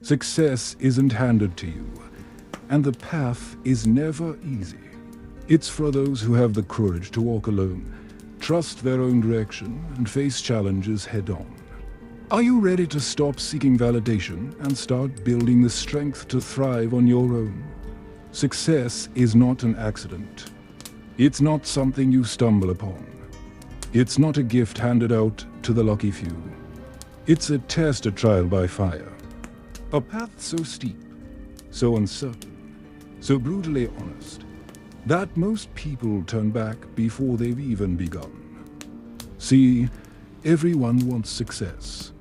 Success isn't handed to you, and the path is never easy. It's for those who have the courage to walk alone, trust their own direction, and face challenges head-on. Are you ready to stop seeking validation and start building the strength to thrive on your own? Success is not an accident. It's not something you stumble upon. It's not a gift handed out to the lucky few. It's a test, a trial by fire. A path so steep, so uncertain, so brutally honest, that most people turn back before they've even begun. See, everyone wants success.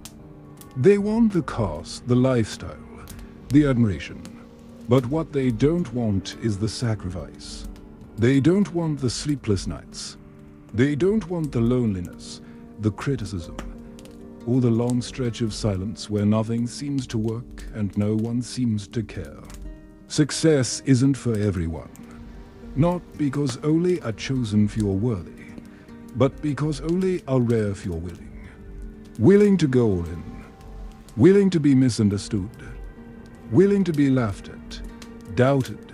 They want the cars, the lifestyle, the admiration. But what they don't want is the sacrifice. They don't want the sleepless nights. They don't want the loneliness, the criticism, or the long stretch of silence where nothing seems to work and no one seems to care. Success isn't for everyone. Not because only are chosen few are worthy, but because only are rare few are willing. Willing to go all in. Willing to be misunderstood. Willing to be laughed at, doubted,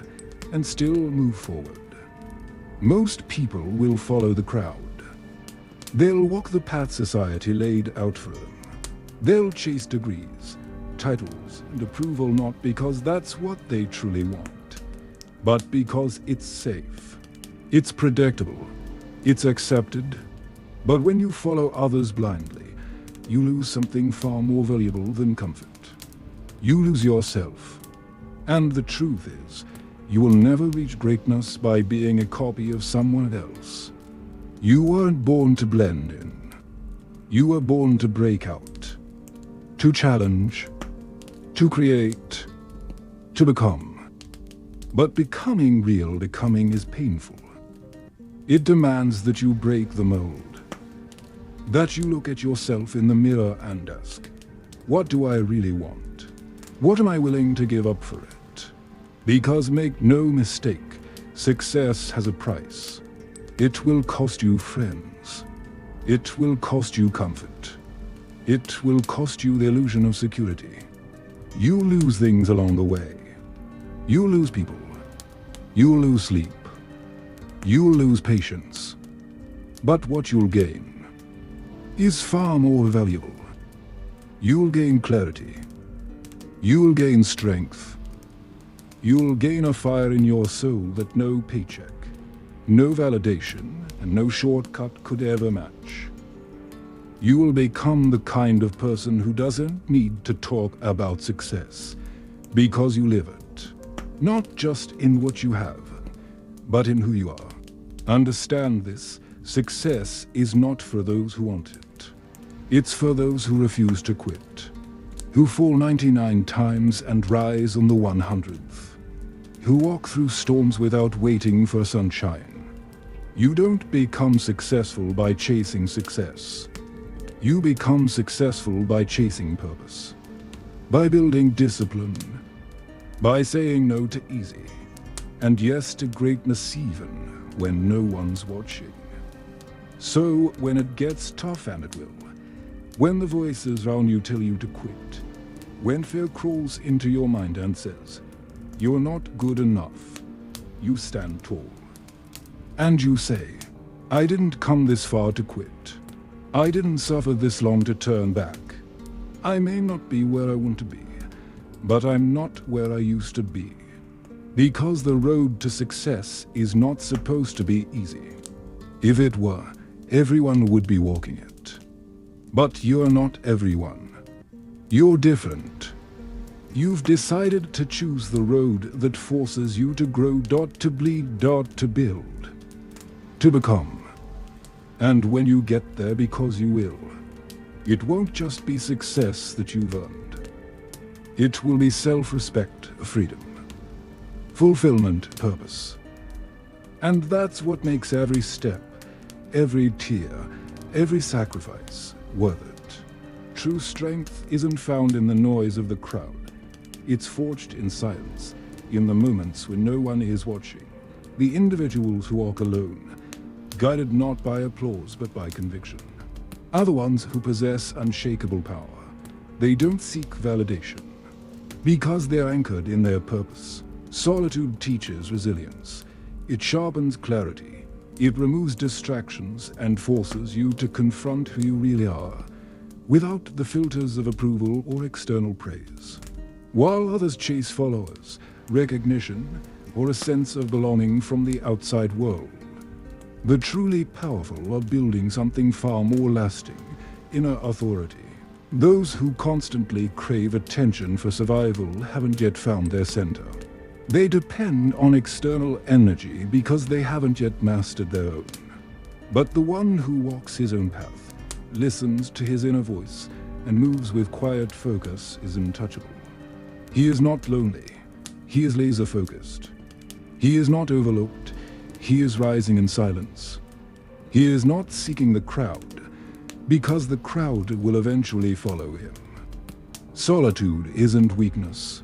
and still move forward. Most people will follow the crowd. They'll walk the path society laid out for them. They'll chase degrees, titles, and approval not because that's what they truly want, but because it's safe. It's predictable. It's accepted. But when you follow others blindly, you lose something far more valuable than comfort. You lose yourself. And the truth is, you will never reach greatness by being a copy of someone else. You weren't born to blend in. You were born to break out, to challenge, to create, to become. But becoming is painful. It demands that you break the mold, that you look at yourself in the mirror and ask, what do I really want? What am I willing to give up for it? Because make no mistake, success has a price. It will cost you friends. It will cost you comfort. It will cost you the illusion of security. You lose things along the way. You lose people. You lose sleep. You lose patience. But what you'll gain is far more valuable. You'll gain clarity. You'll gain strength. You'll gain a fire in your soul that no paycheck, no validation, and no shortcut could ever match. You will become the kind of person who doesn't need to talk about success because you live it. Not just in what you have, but in who you are. Understand this, success is not for those who want it. It's for those who refuse to quit, who fall 99 times and rise on the 100th, who walk through storms without waiting for sunshine. You don't become successful by chasing success. You become successful by chasing purpose, by building discipline, by saying no to easy, and yes to greatness even when no one's watching. So when it gets tough, and it will, when the voices around you tell you to quit, when fear crawls into your mind and says, you're not good enough, you stand tall. And you say, I didn't come this far to quit. I didn't suffer this long to turn back. I may not be where I want to be, but I'm not where I used to be. Because the road to success is not supposed to be easy. If it were, everyone would be walking it. But you're not everyone. You're different. You've decided to choose the road that forces you to grow, to bleed, to build, to become. And when you get there, because you will, it won't just be success that you've earned. It will be self-respect, freedom, fulfillment, purpose. And that's what makes every step, every tear, every sacrifice worth it. True strength isn't found in the noise of the crowd. It's forged in silence, in the moments when no one is watching. The individuals who walk alone, guided not by applause but by conviction, are the ones who possess unshakable power. They don't seek validation. because they're anchored in their purpose. Solitude teaches resilience. It sharpens clarity. It removes distractions and forces you to confront who you really are, without the filters of approval or external praise. While others chase followers, recognition, or a sense of belonging from the outside world, the truly powerful are building something far more lasting: inner authority. Those who constantly crave attention for survival haven't yet found their center. They depend on external energy because they haven't yet mastered their own. But the one who walks his own path, listens to his inner voice, and moves with quiet focus is untouchable. He is not lonely. He is laser-focused. He is not overlooked. He is rising in silence. He is not seeking the crowd, because the crowd will eventually follow him. Solitude isn't weakness.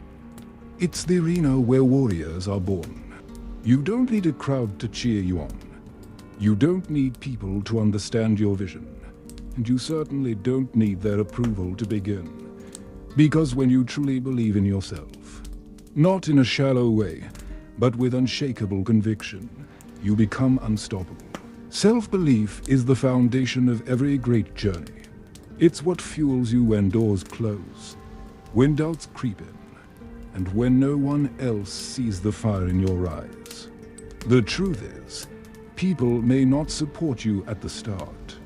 It's the arena where warriors are born. You don't need a crowd to cheer you on. You don't need people to understand your vision. And you certainly don't need their approval to begin. Because when you truly believe in yourself, not in a shallow way, but with unshakable conviction, you become unstoppable. Self-belief is the foundation of every great journey. It's what fuels you when doors close, when doubts creep in, and when no one else sees the fire in your eyes. The truth is, people may not support you at the start.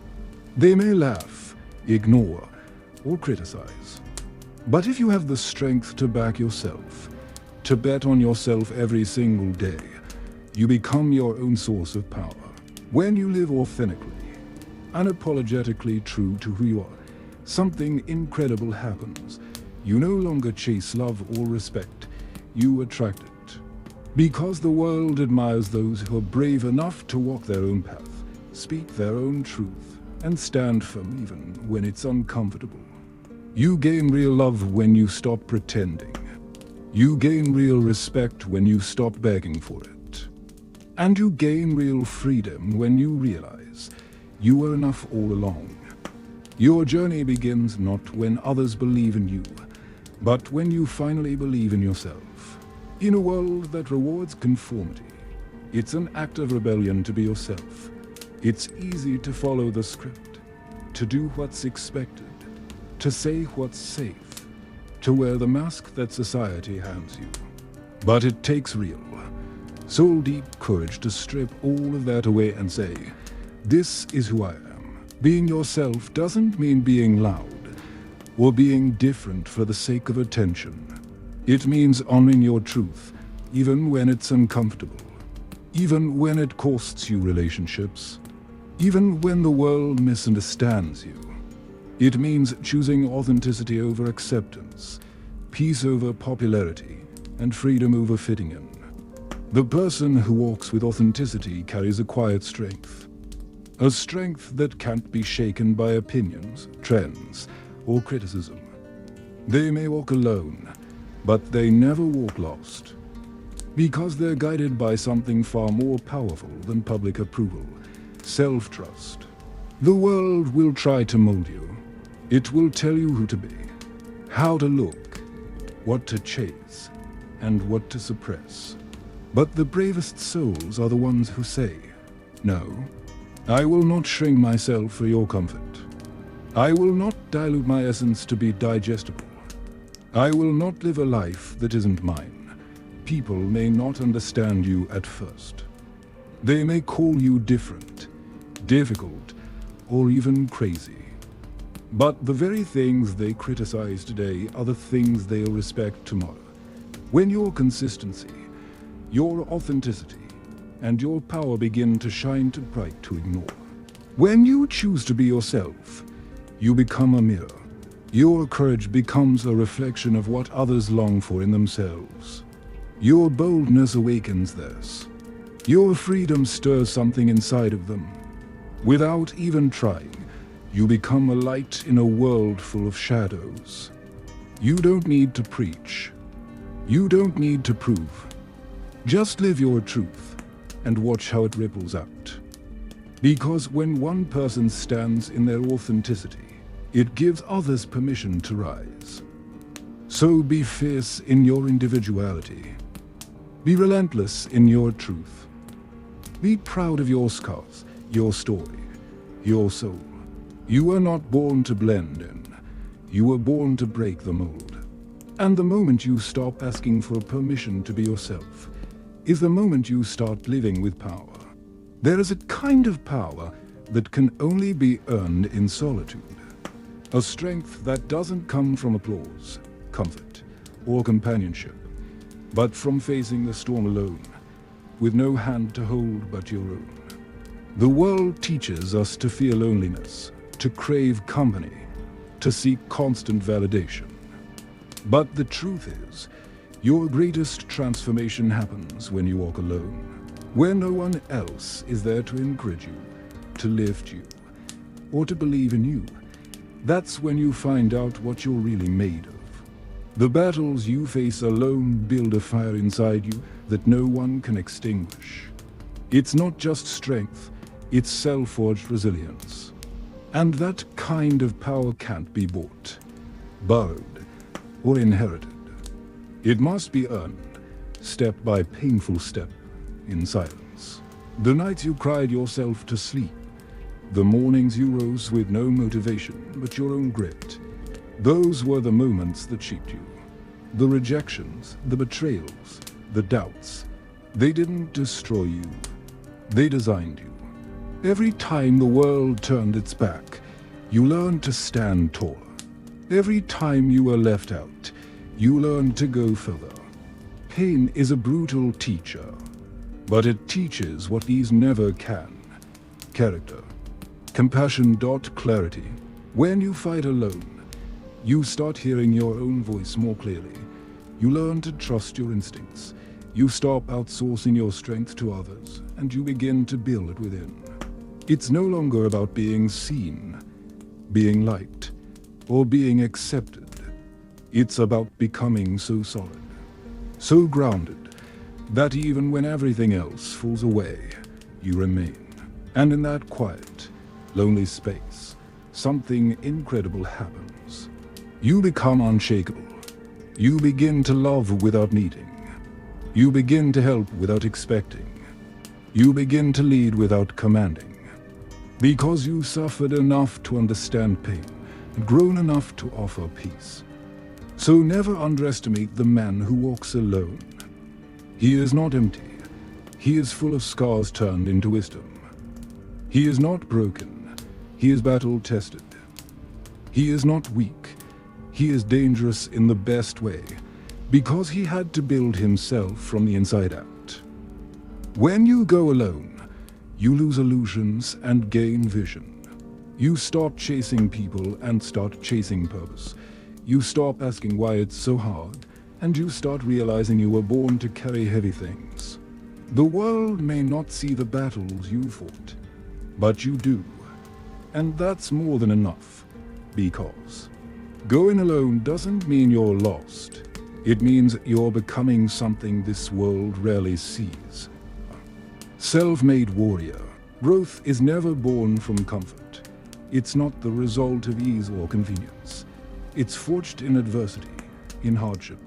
They may laugh, ignore, or criticize. But if you have the strength to back yourself, to bet on yourself every single day, you become your own source of power. When you live authentically, unapologetically true to who you are, something incredible happens. You no longer chase love or respect, you attract it. Because the world admires those who are brave enough to walk their own path, speak their own truth, and stand firm even when it's uncomfortable. You gain real love when you stop pretending. You gain real respect when you stop begging for it. And you gain real freedom when you realize you were enough all along. Your journey begins not when others believe in you, but when you finally believe in yourself. In a world that rewards conformity, it's an act of rebellion to be yourself. It's easy to follow the script, to do what's expected, to say what's safe, to wear the mask that society hands you. But it takes real, soul-deep courage to strip all of that away and say, this is who I am. Being yourself doesn't mean being loud or being different for the sake of attention. It means honoring your truth, even when it's uncomfortable, even when it costs you relationships, even when the world misunderstands you. It means choosing authenticity over acceptance, peace over popularity, and freedom over fitting in. The person who walks with authenticity carries a quiet strength. A strength that can't be shaken by opinions, trends, or criticism. They may walk alone, but they never walk lost. Because they're guided by something far more powerful than public approval: self-trust. The world will try to mold you. It will tell you who to be, how to look, what to chase, and what to suppress. But the bravest souls are the ones who say, no, I will not shrink myself for your comfort. I will not dilute my essence to be digestible. I will not live a life that isn't mine. People may not understand you at first. They may call you different, difficult, or even crazy. But the very things they criticize today are the things they'll respect tomorrow. When your consistency, your authenticity, and your power begin to shine too bright to ignore. When you choose to be yourself, you become a mirror. Your courage becomes a reflection of what others long for in themselves. Your boldness awakens theirs. Your freedom stirs something inside of them. Without even trying, you become a light in a world full of shadows. You don't need to preach. You don't need to prove. Just live your truth and watch how it ripples out. Because when one person stands in their authenticity, it gives others permission to rise. So be fierce in your individuality. Be relentless in your truth. Be proud of your scars, your story, your soul. You were not born to blend in. You were born to break the mold. And the moment you stop asking for permission to be yourself is the moment you start living with power. There is a kind of power that can only be earned in solitude. A strength that doesn't come from applause, comfort, or companionship, but from facing the storm alone, with no hand to hold but your own. The world teaches us to fear loneliness, to crave company, to seek constant validation. But the truth is, your greatest transformation happens when you walk alone, where no one else is there to encourage you, to lift you, or to believe in you. That's when you find out what you're really made of. The battles you face alone build a fire inside you that no one can extinguish. It's not just strength, it's self-forged resilience. And that kind of power can't be bought, borrowed, or inherited. It must be earned, step by painful step, in silence. The nights you cried yourself to sleep, the mornings you rose with no motivation but your own grit, those were the moments that shaped you. The rejections, the betrayals, the doubts, they didn't destroy you, they designed you. Every time the world turned its back, you learned to stand taller. Every time you were left out, you learned to go further. Pain is a brutal teacher, but it teaches what these never can. Character, compassion, clarity. When you fight alone, you start hearing your own voice more clearly. You learn to trust your instincts. You stop outsourcing your strength to others, and you begin to build it within. It's no longer about being seen, being liked, or being accepted. It's about becoming so solid, so grounded, that even when everything else falls away, you remain. And in that quiet, lonely space, something incredible happens. You become unshakable. You begin to love without needing. You begin to help without expecting. You begin to lead without commanding. Because you suffered enough to understand pain and grown enough to offer peace. So never underestimate the man who walks alone. He is not empty. He is full of scars turned into wisdom. He is not broken. He is battle-tested. He is not weak. He is dangerous in the best way, because he had to build himself from the inside out. When you go alone, you lose illusions and gain vision. You stop chasing people and start chasing purpose. You stop asking why it's so hard, and you start realizing you were born to carry heavy things. The world may not see the battles you fought, but you do. And that's more than enough, because going alone doesn't mean you're lost. It means you're becoming something this world rarely sees. Self-made warrior. Growth is never born from comfort. It's not the result of ease or convenience. It's forged in adversity, in hardship,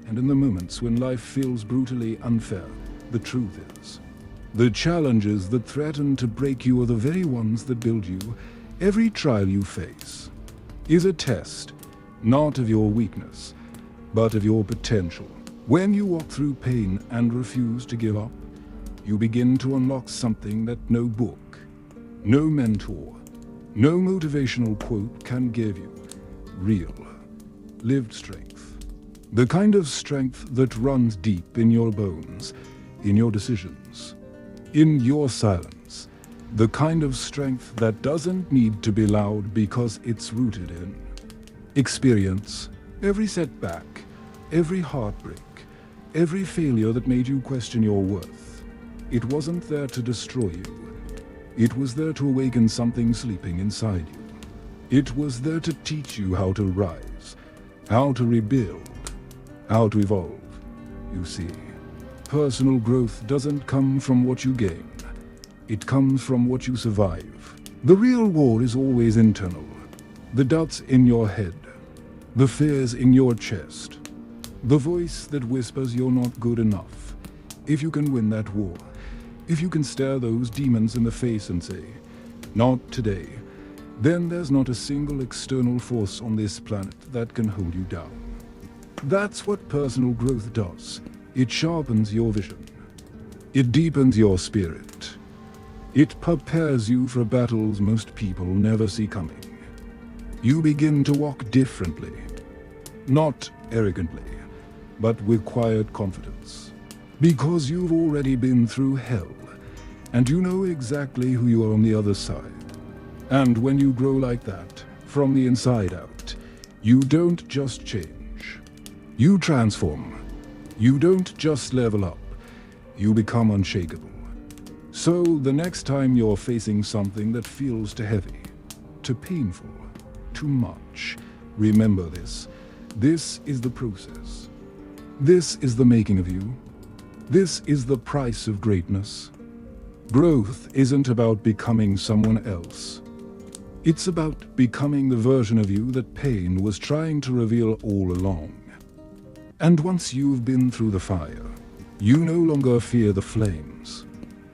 and in the moments when life feels brutally unfair. The truth is, the challenges that threaten to break you are the very ones that build you. Every trial you face is a test, not of your weakness, but of your potential. When you walk through pain and refuse to give up, you begin to unlock something that no book, no mentor, no motivational quote can give you. Real, lived strength. The kind of strength that runs deep in your bones, in your decisions, in your silence. The kind of strength that doesn't need to be loud because it's rooted in experience. Every setback, every heartbreak, every failure that made you question your worth. It wasn't there to destroy you. It was there to awaken something sleeping inside you. It was there to teach you how to rise, how to rebuild, how to evolve. You see, personal growth doesn't come from what you gain. It comes from what you survive. The real war is always internal. The doubts in your head, The fears in your chest. The voice that whispers you're not good enough. If you can win that war, if you can stare those demons in the face and say, "Not today," then there's not a single external force on this planet that can hold you down. That's what personal growth does. It sharpens your vision. It deepens your spirit. It prepares you for battles most people never see coming. You begin to walk differently. Not arrogantly, but with quiet confidence. Because you've already been through hell, and you know exactly who you are on the other side. And when you grow like that, from the inside out, you don't just change. You transform. You don't just level up. You become unshakable. So the next time you're facing something that feels too heavy, too painful, too much, remember this. This is the process. This is the making of you. This is the price of greatness. Growth isn't about becoming someone else. It's about becoming the version of you that pain was trying to reveal all along. And once you've been through the fire, you no longer fear the flames,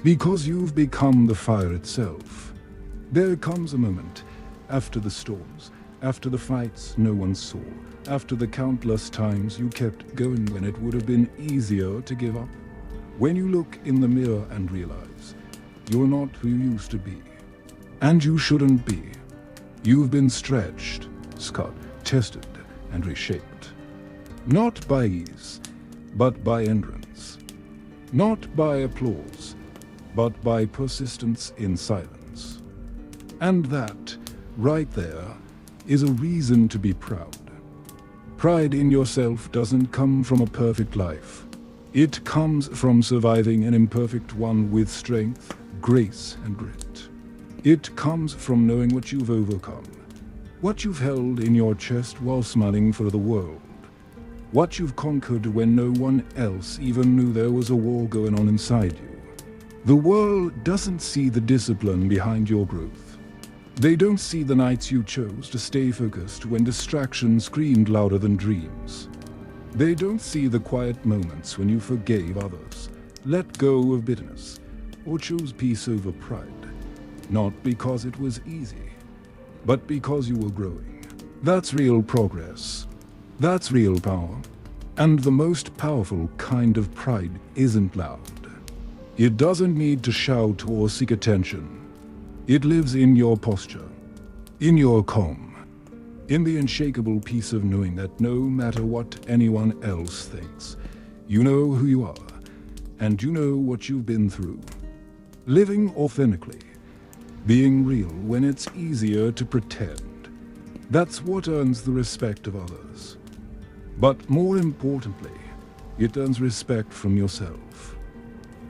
because you've become the fire itself. There comes a moment, after the storms, after the fights no one saw, after the countless times you kept going when it would have been easier to give up, when you look in the mirror and realize you're not who you used to be. And you shouldn't be. You've been stretched, scarred, tested, and reshaped. Not by ease, but by endurance. Not by applause, but by persistence in silence. And that, right there, is a reason to be proud. Pride in yourself doesn't come from a perfect life. It comes from surviving an imperfect one with strength, grace, and grit. It comes from knowing what you've overcome, what you've held in your chest while smiling for the world, what you've conquered when no one else even knew there was a war going on inside you. The world doesn't see the discipline behind your growth. They don't see the nights you chose to stay focused when distraction screamed louder than dreams. They don't see the quiet moments when you forgave others, let go of bitterness, or chose peace over pride. Not because it was easy, but because you were growing. That's real progress. That's real power. And the most powerful kind of pride isn't loud. It doesn't need to shout or seek attention. It lives in your posture, in your calm, in the unshakable peace of knowing that no matter what anyone else thinks, you know who you are, and you know what you've been through. Living authentically, being real when it's easier to pretend. That's what earns the respect of others. But more importantly, it earns respect from yourself.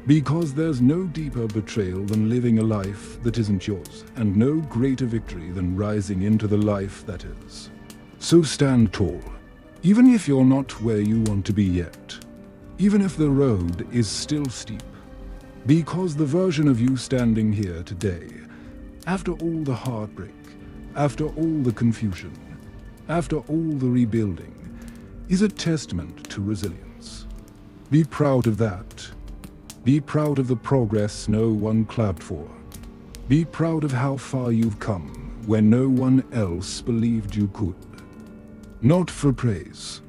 Because there's no deeper betrayal than living a life that isn't yours, and no greater victory than rising into the life that is. So stand tall, even if you're not where you want to be yet, even if the road is still steep. Because the version of you standing here today, after all the heartbreak, after all the confusion, after all the rebuilding, is a testament to resilience. Be proud of that. Be proud of the progress no one clapped for. Be proud of how far you've come when no one else believed you could. Not for praise,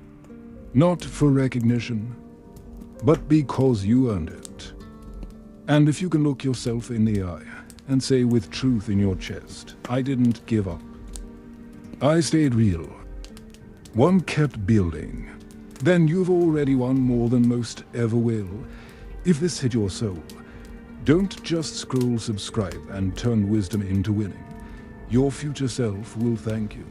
not for recognition, but because you earned it. And if you can look yourself in the eye and say with truth in your chest, "I didn't give up. I stayed real. One kept building," then you've already won more than most ever will. If this hit your soul, don't just scroll subscribe and turn wisdom into winning. Your future self will thank you.